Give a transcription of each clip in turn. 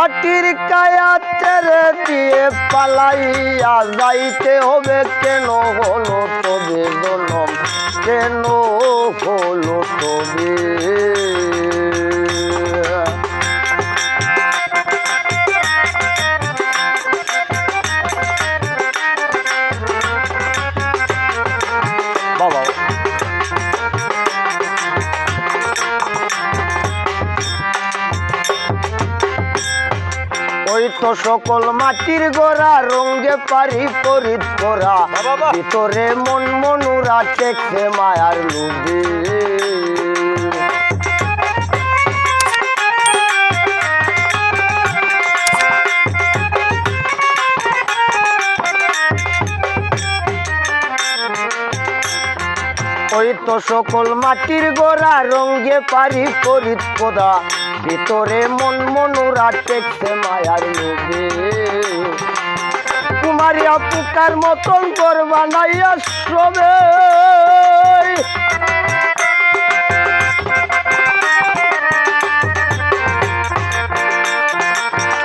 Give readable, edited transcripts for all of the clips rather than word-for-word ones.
মাটির কায়া ছেড়ে দিয়ে পালাইয়া যাইতে হবে কেন হলো তবে জনম কেন হলো তবে বাবা ওই তো সকল মাটির গোড়া রঙে পারি পরিত করা ভিতরে মন মনুরা টেকছে মায়ার লুবি ওই তো সকল মাটির গোড়া রঙে পারি পরিত করা ভিতরে মন মনুরা টেকছে মায়ার লোভে কুমারিয়া পুকার মতন করবা নাইয়া সবে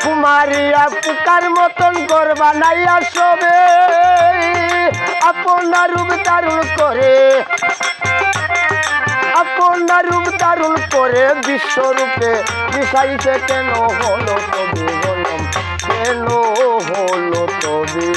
কুমারিয়া পুকার মতন করবা নাইয়া সবে আপনার রূপ দারুণ করে আপনার রূপ দারুণ করে বিশ্বরূপে মিশাইছে কেন হলো তবে বললাম কেন হলো তবে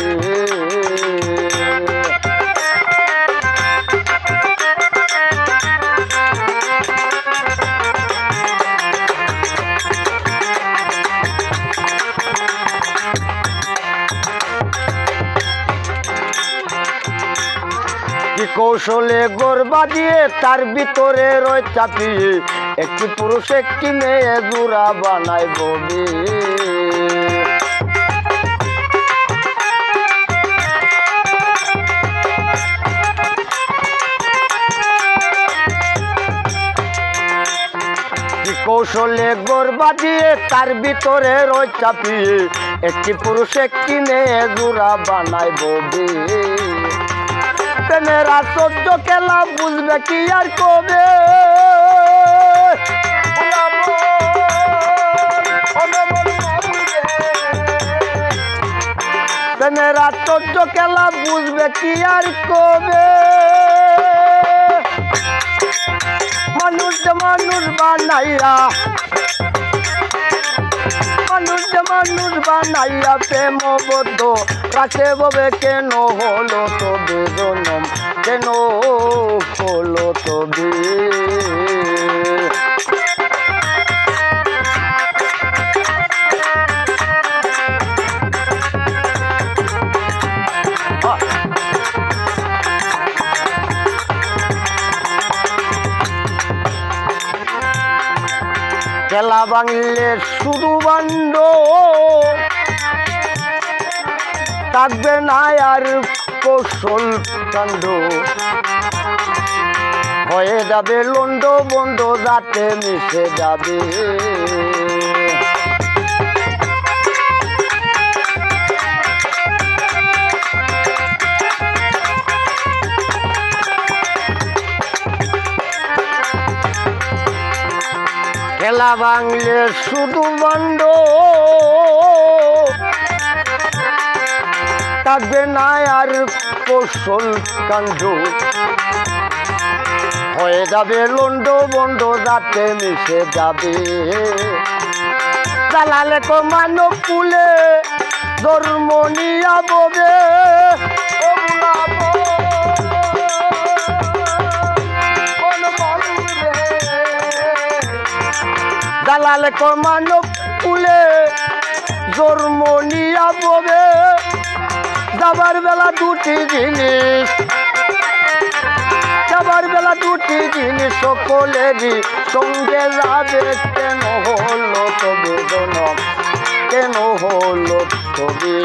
কি কৌশলে গর্বা দিয়ে তার ভিতরে রয় চাপিয়ে একটি পুরুষ একটি মেয়ে জোড়া বানায় ববে কি কৌশলে গর্বা দিয়ে তার ভিতরে রয় চাপিয়ে একটি পুরুষ একটি মেয়ে জোড়া বানায় ববে মেরা সহ্য খেলা বুঝবে কি আর কবে মেরা সহ্য খেলা বুঝবে কি আর কবে মানুষ মানুষ বানাইয়া মানুষ বানাইয়া প্রেমবদ্ধ রাখে ববে কেন হলো তবে জনম কেন হলো তবে খেলা ভাঙলে শুধু বান্ড থাকবে না আর কৌশল কাণ্ড হয়ে যাবে লন্ড বন্ড যাতে মিশে যাবে খেলা ভাঙলে শুধু বন্ড থাকবে না আর কৌশল কাণ্ড হয়ে যাবে লন্ড বন্ড যাতে মিশে যাবে চালালে তো মানব কুলে ধর্ম নিয়া ববে দালালে কো মানব কুলে জন্ম নিয়া ববে যাবার বেলা দুটি জিনিস যাবার বেলা দুটি জিনিস সকলেরই সঙ্গে যাবে কেন হলো তবে জনম কেন হলো তবে